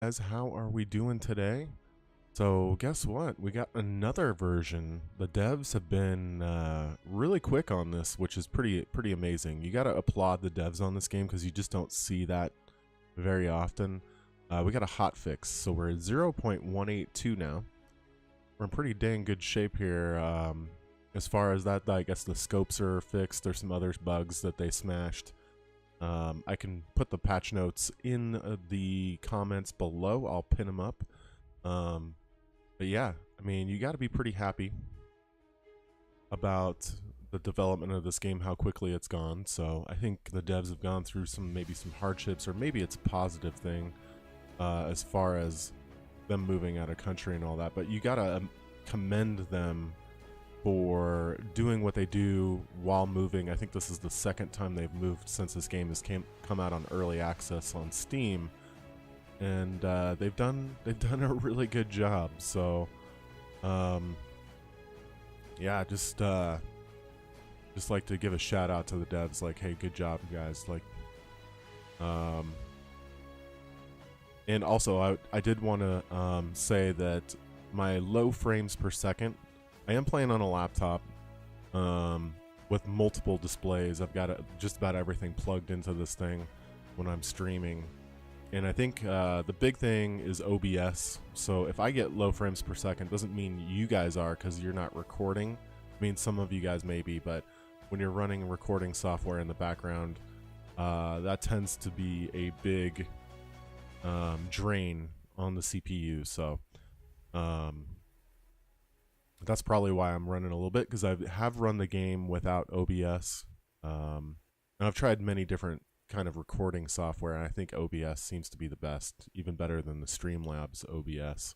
Guys, how are we doing today? So guess what? We got another version. The devs have been really quick on this, which is pretty amazing. You got to applaud the devs on this game because you just don't see that very often. We got a hotfix, so we're at 0.182 now. We're in pretty dang good shape here. As far as that, I guess the scopes are fixed. There's some other bugs that they smashed. I can put the patch notes in the comments below. I'll pin them up. But yeah, I mean, you got to be pretty happy about the development of this game, how quickly it's gone. So I think the devs have gone through maybe some hardships, or maybe it's a positive thing as far as them moving out of country and all that. But you got to commend them for doing what they do while moving. I think this is the second time they've moved since this game has come out on early access on Steam, and they've done a really good job. So yeah, just like to give a shout out to the devs, like, hey, good job, you guys. Like, and also I did want to say that my low frames per second, I am playing on a laptop with multiple displays. I've got just about everything plugged into this thing when I'm streaming. And I think the big thing is OBS. So if I get low frames per second, doesn't mean you guys are, because you're not recording. I mean, some of you guys maybe, but when you're running recording software in the background, that tends to be a big drain on the CPU. So that's probably why I'm running a little bit, because I have run the game without OBS. And I've tried many different kind of recording software, and I think OBS seems to be the best, even better than the Streamlabs OBS.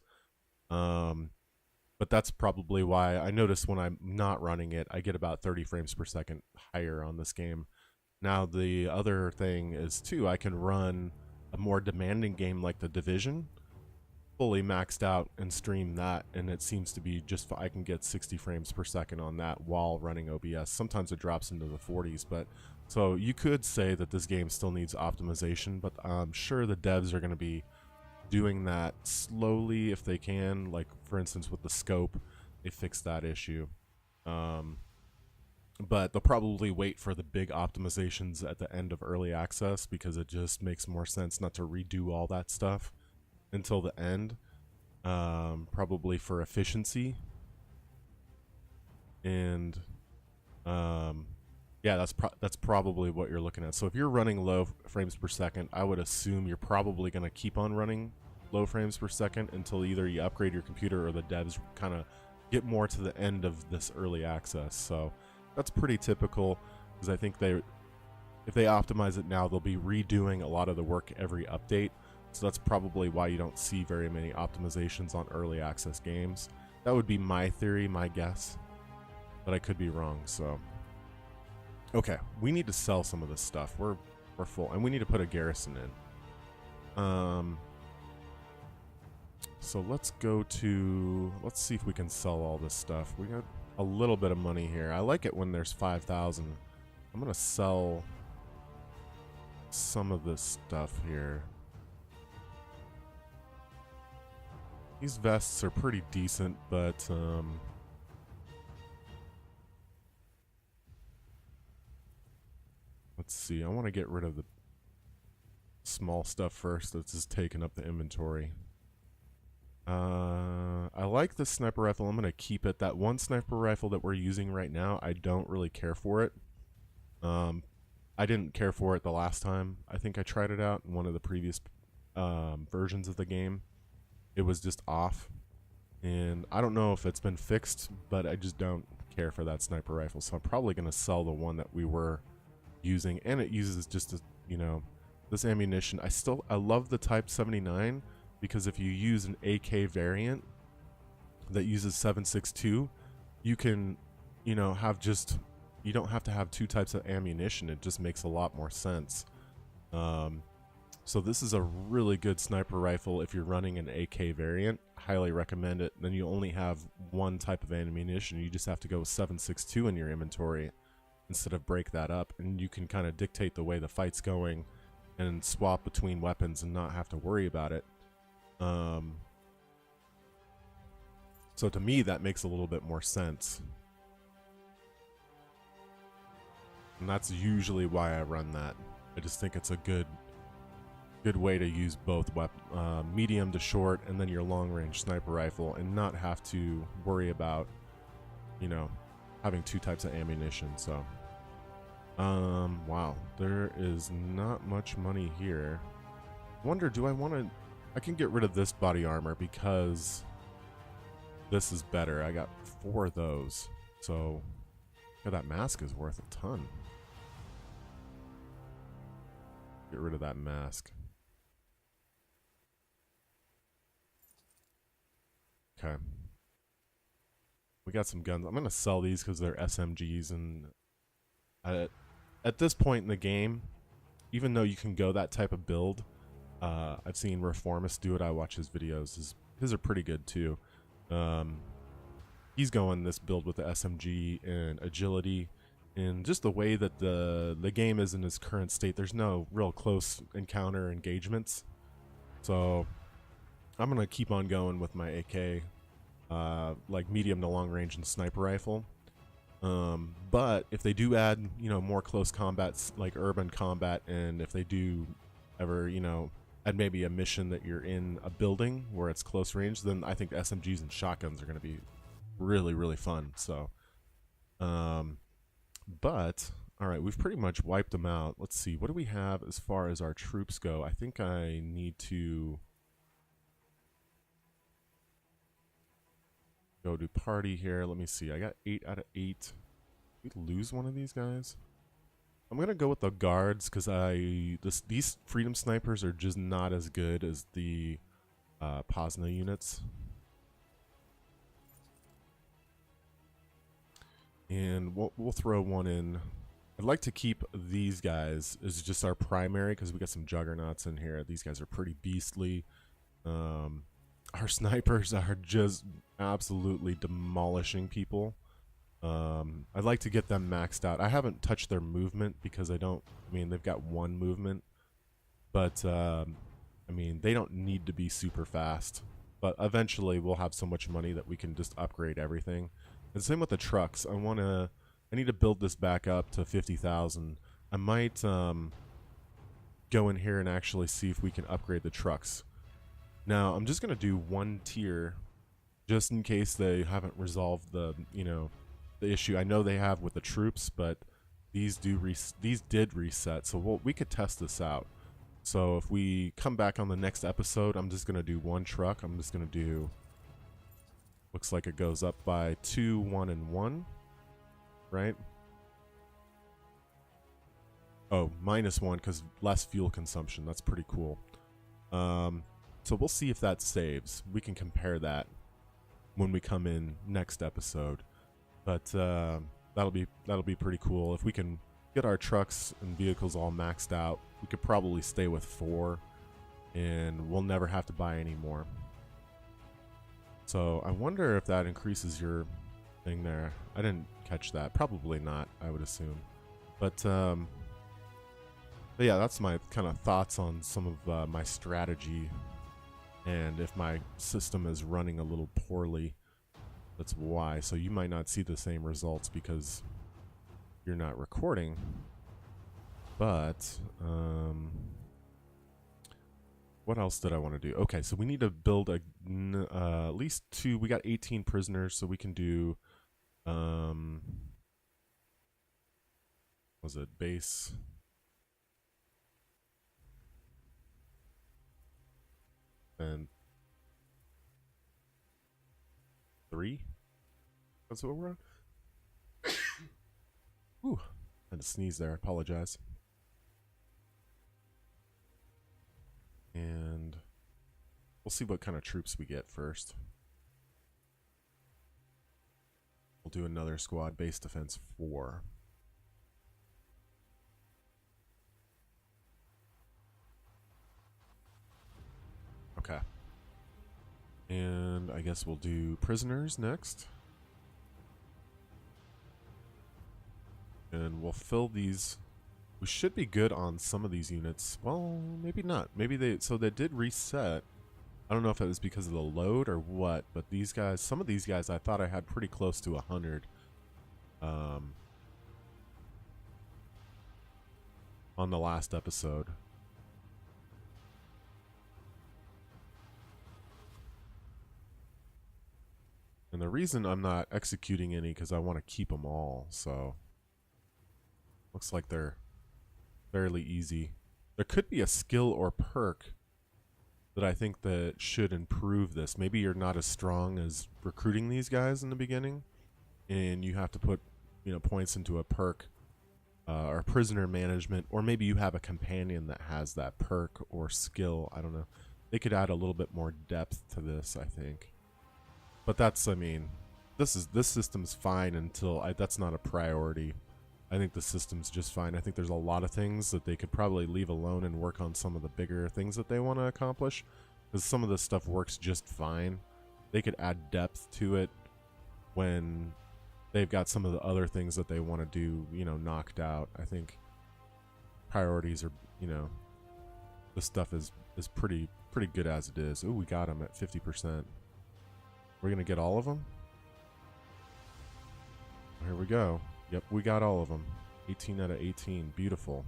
But that's probably why I notice when I'm not running it, I get about 30 frames per second higher on this game. Now, the other thing is, too, I can run a more demanding game like The Division fully maxed out and stream that, and it seems to be just I can get 60 frames per second on that while running OBS. Sometimes it drops into the 40s, but so you could say that this game still needs optimization, but I'm sure the devs are going to be doing that slowly if they can. Like, for instance, with the scope, they fixed that issue. But they'll probably wait for the big optimizations at the end of early access, because it just makes more sense not to redo all that stuff until the end, probably for efficiency. And yeah, that's probably what you're looking at. So if you're running low frames per second, I would assume you're probably going to keep on running low frames per second until either you upgrade your computer or the devs kind of get more to the end of this early access. So that's pretty typical, because I think if they optimize it now, they'll be redoing a lot of the work every update. So that's probably why you don't see very many optimizations on early access games. That would be my theory, my guess, but I could be wrong. So okay, we need to sell some of this stuff. We're full, and we need to put a garrison in. So let's see if we can sell all this stuff. We got a little bit of money here. I like it when there's 5,000. I'm gonna sell some of this stuff here. These vests are pretty decent, but let's see. I want to get rid of the small stuff first that's just taking up the inventory. I like the sniper rifle. I'm going to keep it. That one sniper rifle that we're using right now, I don't really care for it. I didn't care for it the last time I think I tried it out in one of the previous versions of the game. It was just off, and I don't know if it's been fixed, but I just don't care for that sniper rifle, so I'm probably going to sell the one that we were using. And it uses just this ammunition. I love the Type 79, because if you use an AK variant that uses 7.62, you can you don't have to have two types of ammunition. It just makes a lot more sense. So this is a really good sniper rifle if you're running an AK variant. Highly recommend it. Then you only have one type of ammunition. You just have to go with 7.62 in your inventory instead of break that up, and you can kind of dictate the way the fight's going and swap between weapons and not have to worry about it. So to me, that makes a little bit more sense. And that's usually why I run that. I just think it's a good way to use both medium to short and then your long range sniper rifle and not have to worry about, you know, having two types of ammunition. So wow, there is not much money here. Wonder, do I want to, I can get rid of this body armor because this is better. I got 4 of those. So yeah, that mask is worth a ton. Get rid of that mask. Okay. We got some guns. I'm going to sell these because they're SMGs, and at this point in the game, even though you can go that type of build, I've seen Reformist do it. I watch his videos. His are pretty good too. He's going this build with the SMG and agility, and just the way that the game is in its current state, there's no real close encounter engagements. So I'm going to keep on going with my AK, like medium to long range and sniper rifle. But if they do add, you know, more close combats like urban combat, and if they do ever, you know, add maybe a mission that you're in a building where it's close range, then I think the SMGs and shotguns are going to be really, really fun. So, but all right, we've pretty much wiped them out. Let's see, what do we have as far as our troops go? I think I need to go to party here. Let me see. I got 8 out of 8. Did we lose one of these guys? I'm gonna go with the guards because these freedom snipers are just not as good as the Posna units. And we'll throw one in. I'd like to keep these guys as just our primary because we got some juggernauts in here. These guys are pretty beastly. Our snipers are just absolutely demolishing people. I'd like to get them maxed out. I haven't touched their movement because I mean, they've got 1 movement. But, I mean, they don't need to be super fast. But eventually we'll have so much money that we can just upgrade everything. And same with the trucks. I need to build this back up to 50,000. I might go in here and actually see if we can upgrade the trucks. Now, I'm just going to do 1 tier just in case they haven't resolved the, you know, the issue. I know they have with the troops, but these did reset, so we could test this out. So if we come back on the next episode, I'm just going to do 1 truck. I'm just going to do, looks like it goes up by 2, 1, and 1, right? Oh, -1 because less fuel consumption. That's pretty cool. So we'll see if that saves. We can compare that when we come in next episode. But that'll be pretty cool. If we can get our trucks and vehicles all maxed out, we could probably stay with 4, and we'll never have to buy any more. So I wonder if that increases your thing there. I didn't catch that. Probably not, I would assume. But yeah, that's my kind of thoughts on some of my strategy. And if my system is running a little poorly, that's why. So you might not see the same results because you're not recording. But what else did I want to do? Okay, so we need to build at least 2. We got 18 prisoners, so we can do was it base? And 3? That's what we're on? Ooh, I had to sneeze there. I apologize. And we'll see what kind of troops we get first. We'll do another squad, base defense 4. Okay. And I guess we'll do prisoners next. And we'll fill these. We should be good on some of these units. Well, maybe not. Maybe so they did reset. I don't know if it was because of the load or what, but these guys, some of these guys I thought I had pretty close to 100 on the last episode. And the reason I'm not executing any because I want to keep them all, so looks like they're fairly easy. There could be a skill or perk that I think that should improve this. Maybe you're not as strong as recruiting these guys in the beginning, and you have to put, you know, points into a perk or prisoner management, or maybe you have a companion that has that perk or skill. I don't know. They could add a little bit more depth to this, I think. But that's, I mean, this system's fine until that's not a priority. I think the system's just fine. I think there's a lot of things that they could probably leave alone and work on some of the bigger things that they want to accomplish. Because some of this stuff works just fine. They could add depth to it when they've got some of the other things that they want to do, you know, knocked out. I think priorities are, you know, the stuff is pretty good as it is. Ooh, we got them at 50%. We're going to get all of them? Here we go. Yep, we got all of them. 18 out of 18. Beautiful.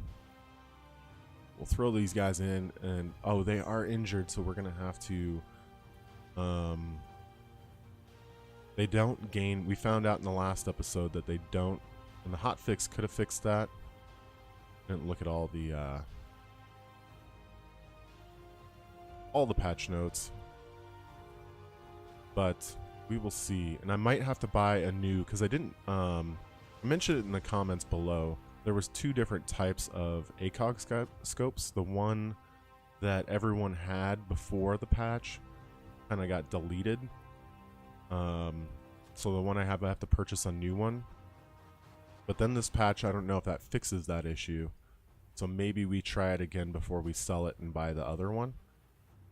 We'll throw these guys in, and oh, they are injured, so we're going to have to... they don't gain... We found out in the last episode that they don't... And the hotfix could have fixed that. Didn't look at all the patch notes. But we will see. And I might have to buy a new... Because I didn't... mention it in the comments below. There was two different types of ACOG scopes. The one that everyone had before the patch kind of got deleted. So the one I have to purchase a new one. But then this patch, I don't know if that fixes that issue. So maybe we try it again before we sell it and buy the other one.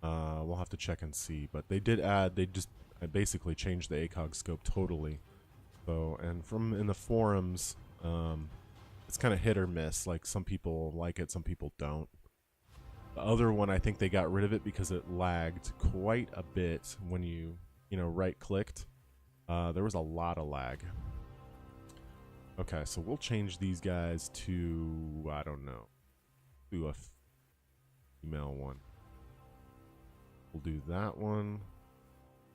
We'll have to check and see. But they did add, they just basically changed the ACOG scope totally. So, and from in the forums, it's kind of hit or miss. Like, some people like it, some people don't. The other one, I think they got rid of it because it lagged quite a bit when you know, right-clicked. There was a lot of lag. Okay, so we'll change these guys to, I don't know, to a female one. We'll do that one.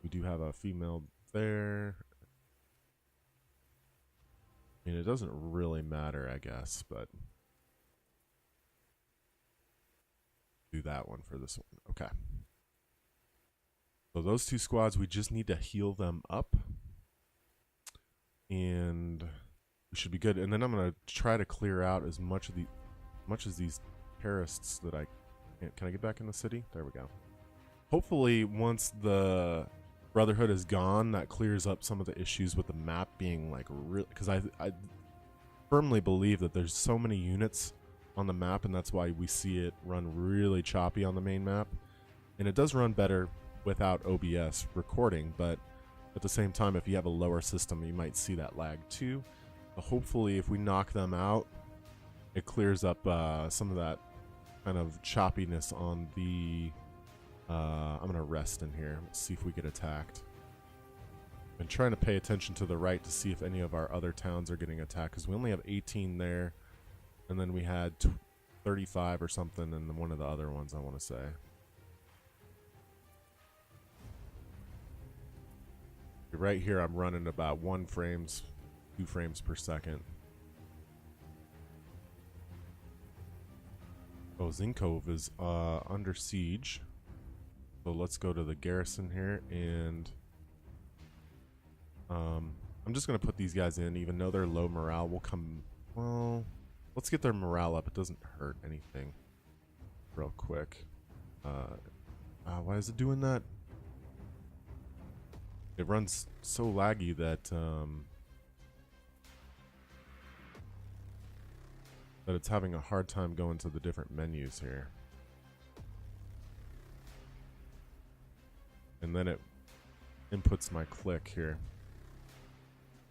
We do have a female there. I mean, it doesn't really matter, I guess, but do that one for this one. Okay. So those two squads, we just need to heal them up, and we should be good. And then I'm gonna try to clear out as much as these terrorists that I can. Can I get back in the city? There we go. Hopefully, once the Brotherhood is gone, that clears up some of the issues with the map being like real, because I firmly believe that there's so many units on the map, and that's why we see it run really choppy on the main map. And it does run better without OBS recording, but at the same time, if you have a lower system, you might see that lag too. But hopefully, if we knock them out, it clears up some of that kind of choppiness on the... I'm going to rest in here. Let's see if we get attacked. I'm trying to pay attention to the right to see if any of our other towns are getting attacked, because we only have 18 there, and then we had 35 or something in one of the other ones, I want to say. Right here, I'm running about 2 frames per second. Oh, Zinkov is under siege. So let's go to the garrison here, and I'm just going to put these guys in, even though they're low morale. We'll come, well, let's get their morale up. It doesn't hurt anything. Real quick. Why is it doing that? It runs so laggy that that it's having a hard time going to the different menus here. And then it inputs my click here.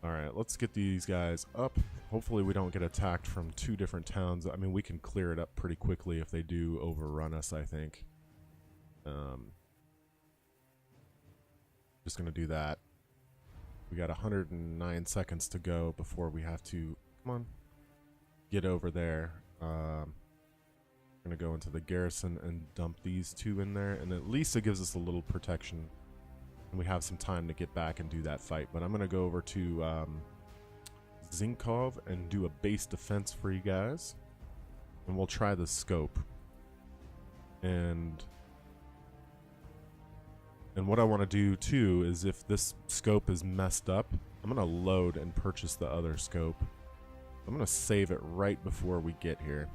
Alright, let's get these guys up. Hopefully we don't get attacked from 2 different towns. I mean, we can clear it up pretty quickly if they do overrun us, I think. Just going to do that. We got 109 seconds to go before we have to, come on, get over there. We're going to go into the Garrison and dump these two in there, and at least it gives us a little protection, and we have some time to get back and do that fight. But I'm going to go over to Zinkov and do a base defense for you guys, and we'll try the scope. And what I want to do too is, if this scope is messed up, I'm going to load and purchase the other scope. I'm going to save it right before we get here.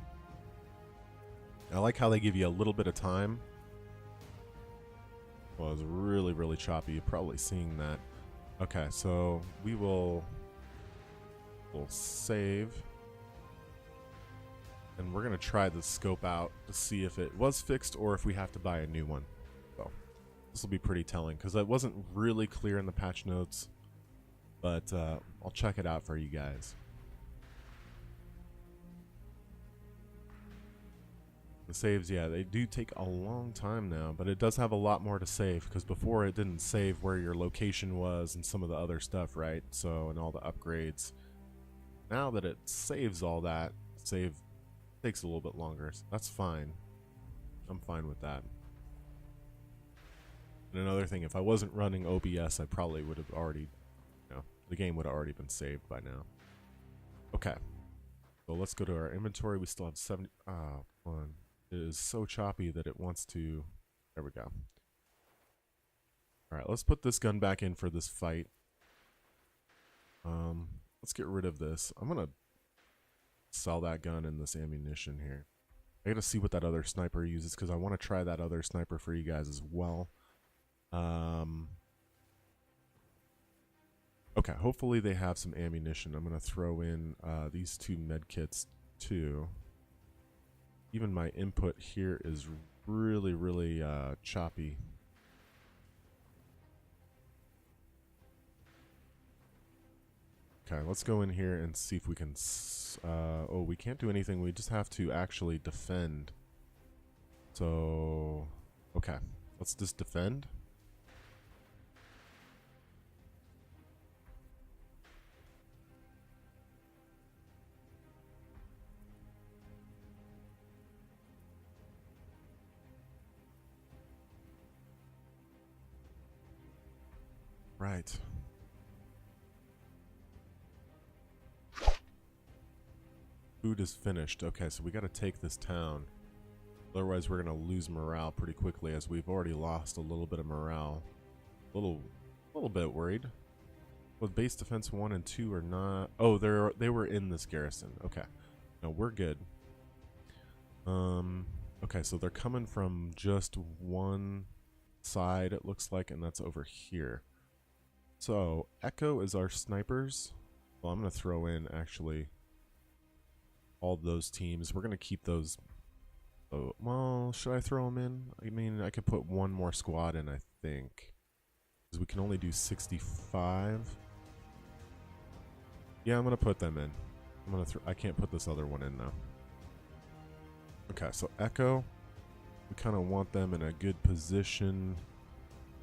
I like how they give you a little bit of time. Well, it's really, really choppy. You're probably seeing that. Okay, so we'll save. And we're going to try the scope out to see if it was fixed or if we have to buy a new one. So this will be pretty telling, because that wasn't really clear in the patch notes. But I'll check it out for you guys. The saves, yeah, they do take a long time now, but it does have a lot more to save, because before it didn't save where your location was and some of the other stuff, right? So, and all the upgrades. Now that it saves all that, save takes a little bit longer. So that's fine. I'm fine with that. And another thing, if I wasn't running OBS, I probably would have already, the game would have already been saved by now. Okay. So let's go to our inventory. We still have 70. One. It is so choppy that it wants to. There we go. Alright, let's put this gun back in for this fight. Let's get rid of this. I'm gonna sell that gun and this ammunition here. I gotta see what that other sniper uses, because I want to try that other sniper for you guys as well. Okay, hopefully they have some ammunition. I'm gonna throw in these two med kits too. Even my input here is really, really choppy. Okay, let's go in here and see if we can... oh, we can't do anything. We just have to actually defend. So... okay, let's just defend. Right. Food is finished. Okay, so we got to take this town. Otherwise, we're going to lose morale pretty quickly, as we've already lost a little bit of morale. A little bit worried. With base defense 1 and 2 are not... oh, they were in this garrison. Okay. No, we're good. Okay, so they're coming from just one side, it looks like, and that's over here. So, Echo is our snipers. Well, I'm going to throw in, actually, all those teams. We're going to keep those... oh, well, should I throw them in? I mean, I could put one more squad in, I think. Because we can only do 65. Yeah, I'm going to put them in. I'm going to I can't put this other one in, though. Okay, so Echo. We kind of want them in a good position.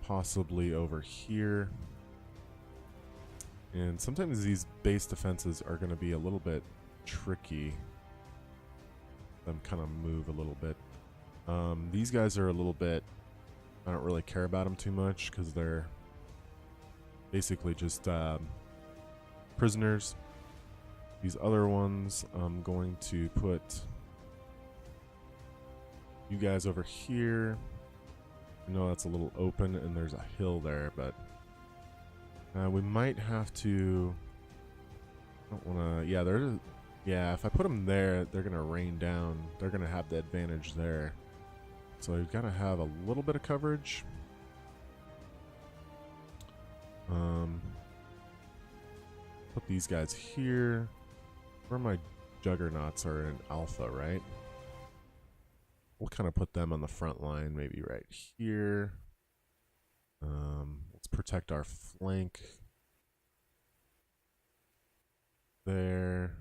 Possibly over here. And sometimes these base defenses are going to be a little bit tricky. Them kind of move a little bit. These guys are a little bit... I don't really care about them too much, because they're basically just prisoners. These other ones, I'm going to put you guys over here. I know that's a little open and there's a hill there, but we might have to... I don't want to... yeah, yeah, if I put them there, they're going to rain down. They're going to have the advantage there. So you've got to have a little bit of coverage. Put these guys here. Where my juggernauts are in alpha, right? We'll kind of put them on the front line, maybe right here. Let's protect our flank. There.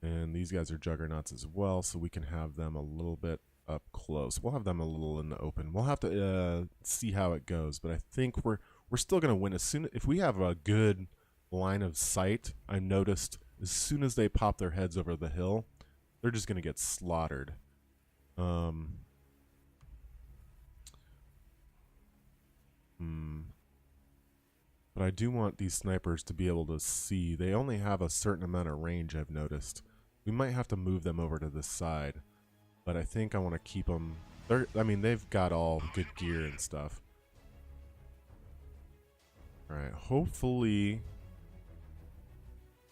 And these guys are juggernauts as well, so we can have them a little bit up close. We'll have them a little in the open. We'll have to see how it goes, but I think we're still gonna win as soon if we have a good line of sight. I noticed as soon as they pop their heads over the hill, they're just gonna get slaughtered. But I do want these snipers to be able to see. They only have a certain amount of range, I've noticed. We might have to move them over to this side, but I think I want to keep them. I mean, they've got all good gear and stuff. All right, hopefully,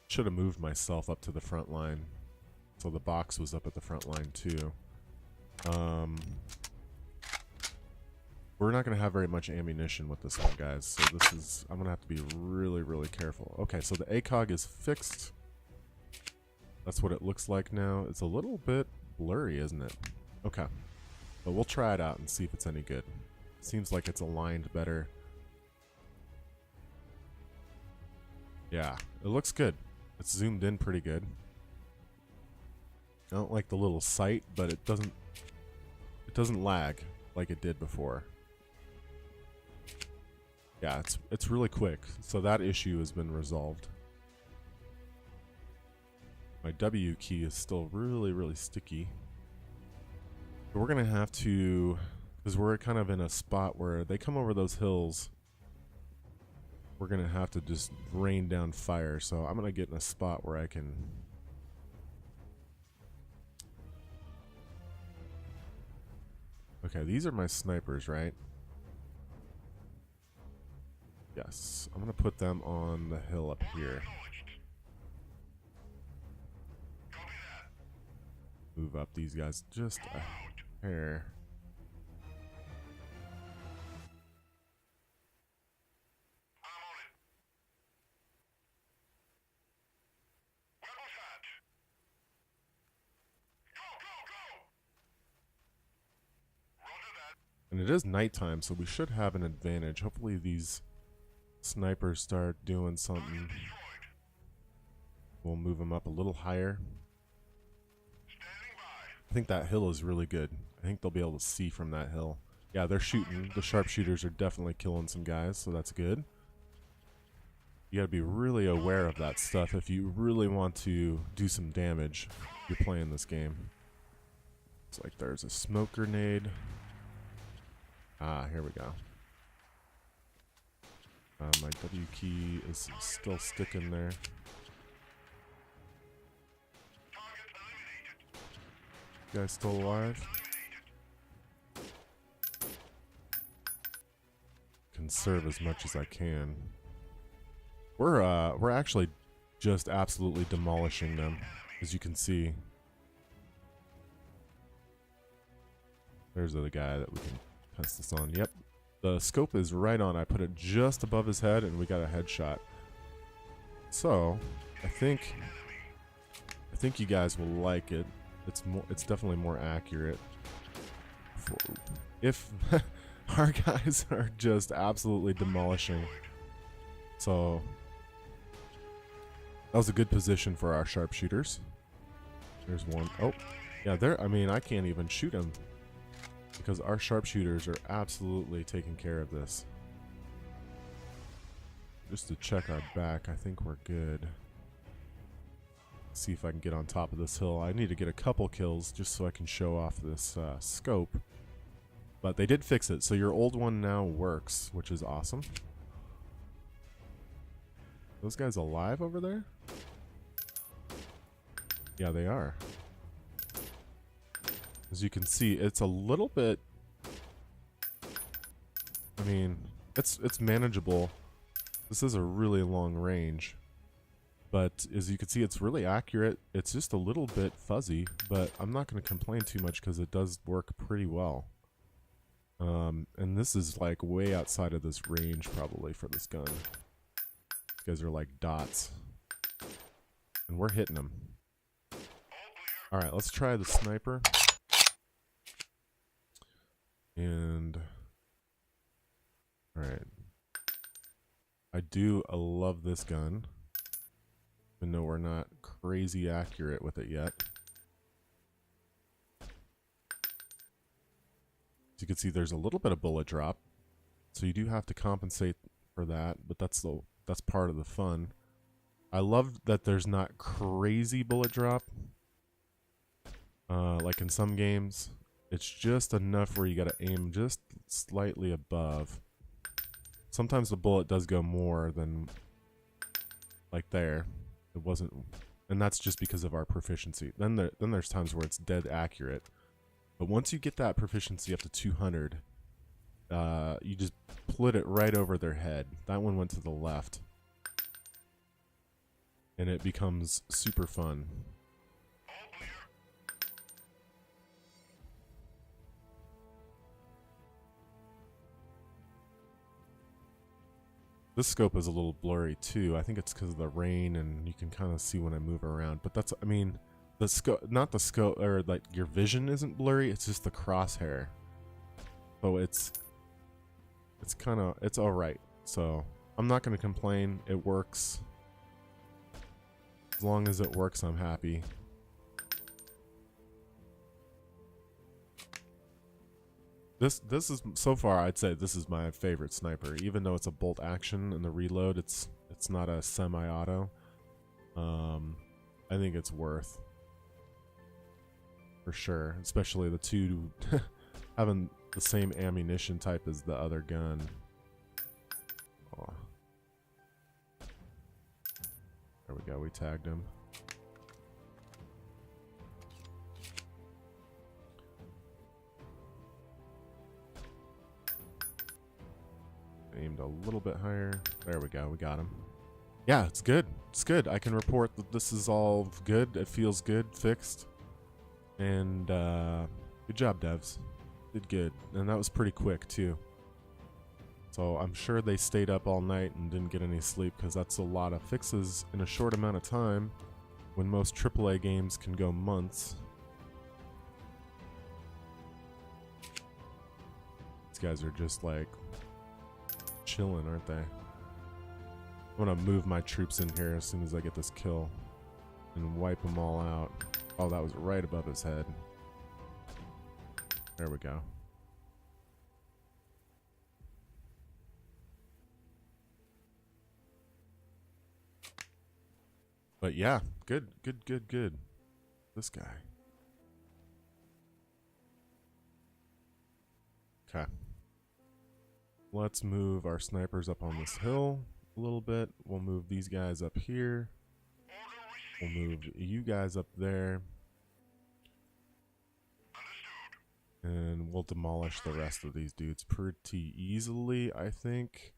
should have moved myself up to the front line, so the box was up at the front line too. We're not going to have very much ammunition with this one, guys, so I'm going to have to be really, really careful. Okay, so the ACOG is fixed. That's what it looks like now. It's a little bit blurry, isn't it? Okay, but we'll try it out and see if it's any good. Seems like it's aligned better. Yeah, it looks good. It's zoomed in pretty good. I don't like the little sight, but it doesn't lag like it did before. Yeah, it's really quick. So that issue has been resolved. My W key is still really, really sticky. But we're gonna have to, because we're kind of in a spot where they come over those hills. We're gonna have to just rain down fire. So I'm gonna get in a spot where I can. Okay, these are my snipers, right? Yes, I'm gonna put them on the hill up here. Move up these guys just a hair. And it is nighttime, so we should have an advantage. Hopefully these snipers start doing something. We'll move them up a little higher. I think that hill is really good. I think they'll be able to see from that hill. Yeah, they're shooting. The sharpshooters are definitely killing some guys, so that's good. You gotta be really aware of that stuff if you really want to do some damage if you're playing this game. Looks like there's a smoke grenade. Ah, here we go. My W key is still sticking there. You guys still alive? Conserve as much as I can. We're actually just absolutely demolishing them, as you can see. There's the guy that we can test this on. Yep. The scope is right on. I put it just above his head and we got a headshot. So, I think you guys will like it. It's definitely more accurate. If our guys are just absolutely demolishing. So, that was a good position for our sharpshooters. There's one. Oh, yeah, I mean, I can't even shoot him. Because our sharpshooters are absolutely taking care of this. Just to check our back, I think we're good. See if I can get on top of this hill. I need to get a couple kills just so I can show off this scope. But they did fix it, so your old one now works, which is awesome. Those guys alive over there? Yeah, they are. As you can see, it's a little bit, I mean, it's manageable. This is a really long range. But as you can see, it's really accurate. It's just a little bit fuzzy, but I'm not going to complain too much because it does work pretty well. And this is like way outside of this range probably for this gun. These guys are like dots. And we're hitting them. Alright, let's try the sniper. And alright. I love this gun. Even though we're not crazy accurate with it yet. you can see there's a little bit of bullet drop, so you do have to compensate for that, but that's part of the fun. I love that there's not crazy bullet drop. Like in some games, it's just enough where you gotta aim just slightly above. Sometimes the bullet does go more than like there. It wasn't, and that's just because of our proficiency. Then there's times where it's dead accurate. But once you get that proficiency up to 200, you just put it right over their head. That one went to the left. And it becomes super fun. This scope is a little blurry too. I think it's because of the rain and you can kind of see when I move around. But that's, I mean, the scope, not the scope, or like your vision isn't blurry, it's just the crosshair. So it's kind of, it's alright. So I'm not going to complain. It works. As long as it works, I'm happy. This is, so far I'd say this is my favorite sniper, even though it's a bolt action and the reload it's not a semi-auto. I think it's worth, for sure, especially the two having the same ammunition type as the other gun. Oh. There we go, we tagged him. Aimed a little bit higher. There we go, we got him. Yeah, it's good. It's good. I can report that this is all good. It feels good, fixed. And good job, devs. Did good. And that was pretty quick too. So I'm sure they stayed up all night and didn't get any sleep, because that's a lot of fixes in a short amount of time when most AAA games can go months. These guys are just like chilling, aren't they? I'm gonna move my troops in here as soon as I get this kill and wipe them all out. Oh, that was right above his head. There we go. But yeah, good. This guy. Okay. Let's move our snipers up on this hill a little bit. We'll move these guys up here. We'll move you guys up there. And we'll demolish the rest of these dudes pretty easily, I think.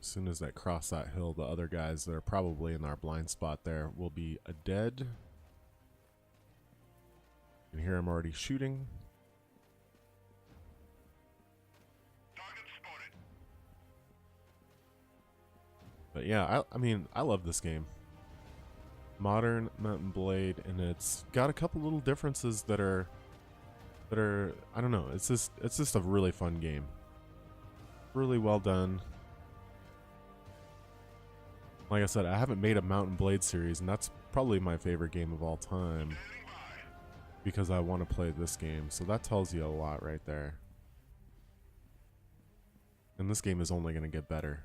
As soon as they cross that hill, the other guys that are probably in our blind spot there will be dead. You can hear him already shooting. But yeah, I mean, I love this game. Modern Mount and Blade, and it's got a couple little differences that are I don't know. It's just a really fun game. Really well done. Like I said, I haven't made a Mount and Blade series, and that's probably my favorite game of all time, because I want to play this game. So that tells you a lot right there. And this game is only going to get better.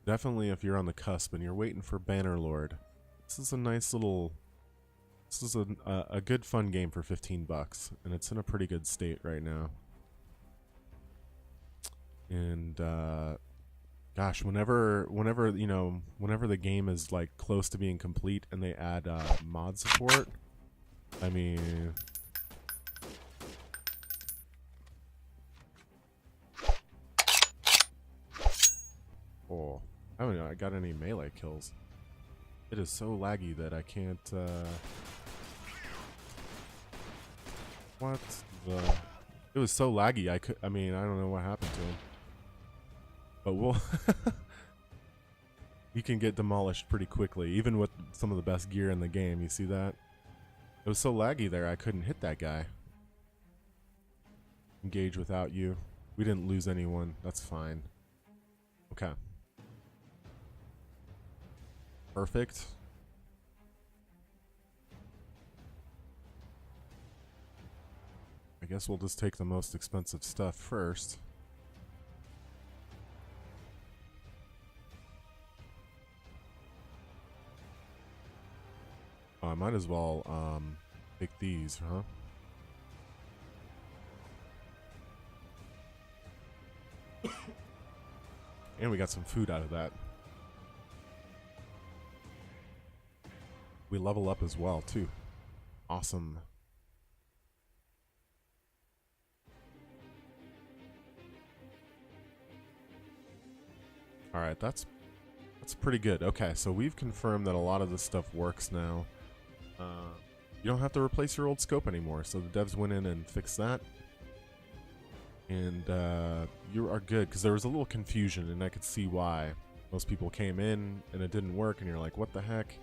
Definitely, if you're on the cusp and you're waiting for Bannerlord, this is a nice little, this is a good fun game for 15 bucks, and it's in a pretty good state right now. And gosh, whenever you know, whenever the game is like close to being complete and they add mod support, I mean, oh, I haven't got any melee kills. It is so laggy that I can't. What the? It was so laggy. I mean, I don't know what happened to him. But we'll you can get demolished pretty quickly, even with some of the best gear in the game. You see that? It was so laggy there, I couldn't hit that guy. engage without you. We didn't lose anyone. That's fine. Okay. Perfect. I guess we'll just take the most expensive stuff first. Oh, I might as well take these, huh? And we got some food out of that. We level up as well, too. Awesome. Alright, that's pretty good. Okay, so we've confirmed that a lot of this stuff works now. You don't have to replace your old scope anymore, so the devs went in and fixed that. And you are good, because there was a little confusion, and I could see why. Most people came in, and it didn't work, and you're like, what the heck?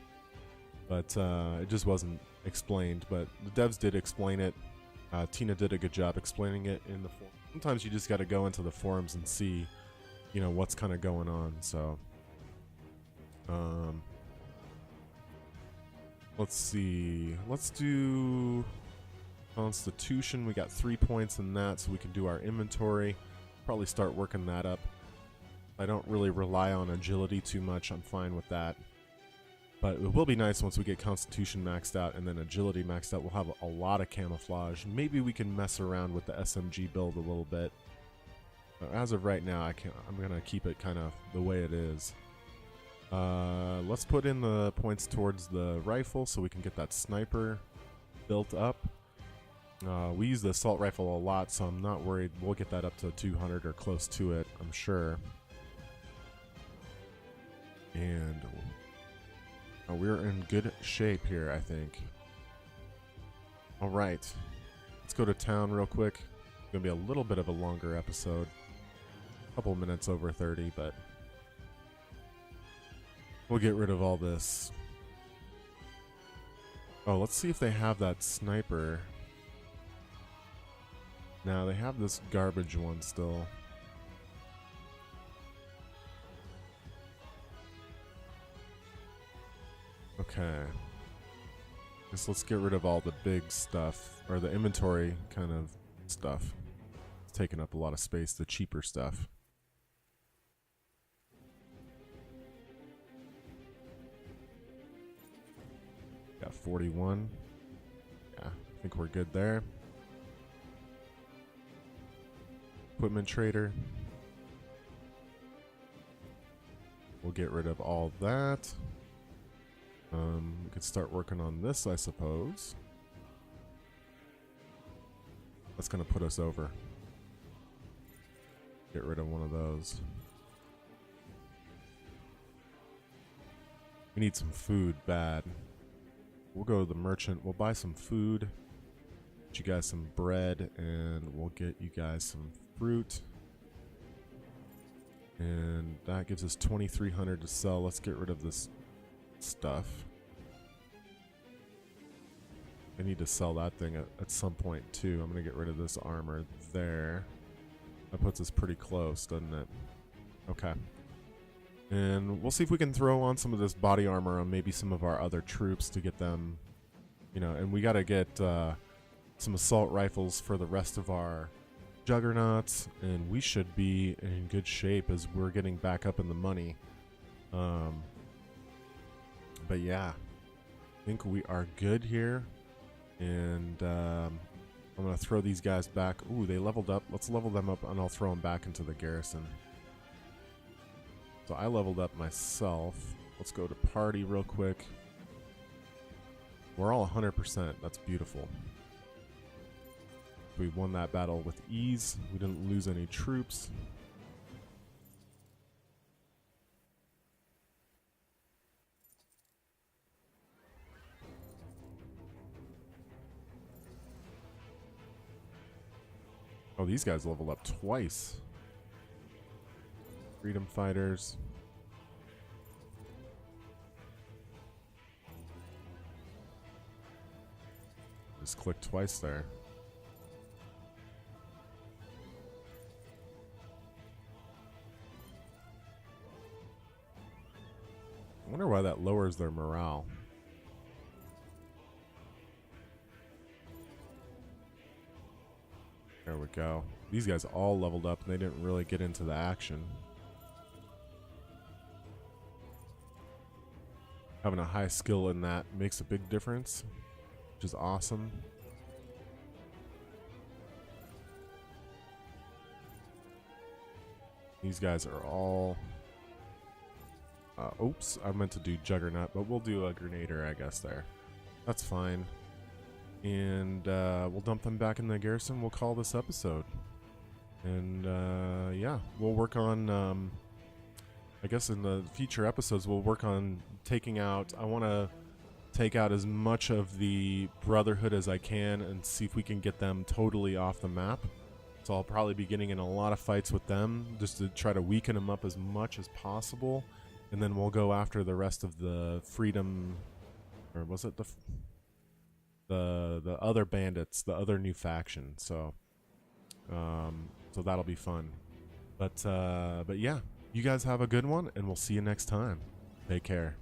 But it just wasn't explained, but the devs did explain it. Tina did a good job explaining it in the forum. Sometimes you just got to go into the forums and see, you know, what's kind of going on, so... let's see. Let's do Constitution. We got 3 points in that, so we can do our inventory. Probably start working that up. I don't really rely on agility too much. I'm fine with that. But it will be nice once we get Constitution maxed out and then agility maxed out. We'll have a lot of camouflage. Maybe we can mess around with the SMG build a little bit. But as of right now, I'm gonna keep it kind of the way it is. Let's put in the points towards the rifle so we can get that sniper built up. We use the assault rifle a lot, so I'm not worried. We'll get that up to 200 or close to it, I'm sure. And we're in good shape here, I think. Alright, let's go to town real quick. It's gonna be a little bit of a longer episode. A couple minutes over 30, but we'll get rid of all this. Oh, let's see if they have that sniper. Now they have this garbage one still. Okay. Guess let's get rid of all the big stuff, or the inventory kind of stuff. It's taking up a lot of space, the cheaper stuff. Got 41. Yeah, I think we're good there. Equipment trader. We'll get rid of all that. We could start working on this, I suppose. That's gonna put us over. Get rid of one of those. We need some food bad. We'll go to the merchant. We'll buy some food. Get you guys some bread, and we'll get you guys some fruit. And that gives us 2,300 to sell. Let's get rid of this stuff. I need to sell that thing at some point too. I'm gonna get rid of this armor there. That puts us pretty close, doesn't it? Okay. And we'll see if we can throw on some of this body armor on maybe some of our other troops to get them, you know, and we gotta get some assault rifles for the rest of our juggernauts, and we should be in good shape as we're getting back up in the money. But yeah, I think we are good here. And I'm going to throw these guys back. Ooh, they leveled up. Let's level them up, and I'll throw them back into the garrison. So I leveled up myself. Let's go to party real quick. We're all 100%. That's beautiful. We won that battle with ease. We didn't lose any troops. Oh, these guys leveled up twice. Freedom fighters. Just click twice there. I wonder why that lowers their morale. There we go. These guys all leveled up and they didn't really get into the action. Having a high skill in that makes a big difference, which is awesome. These guys are all... oops, I meant to do Juggernaut, but we'll do a Grenadier, I guess, there. That's fine. And we'll dump them back in the garrison. We'll call this episode. And yeah, we'll work on... I guess in the future episodes, we'll work on taking out... I want to take out as much of the Brotherhood as I can and see if we can get them totally off the map. So I'll probably be getting in a lot of fights with them just to try to weaken them up as much as possible. And then we'll go after the rest of the Freedom... Or was it the other bandits, the other new faction. So so that'll be fun. But yeah, you guys have a good one, and we'll see you next time. Take care.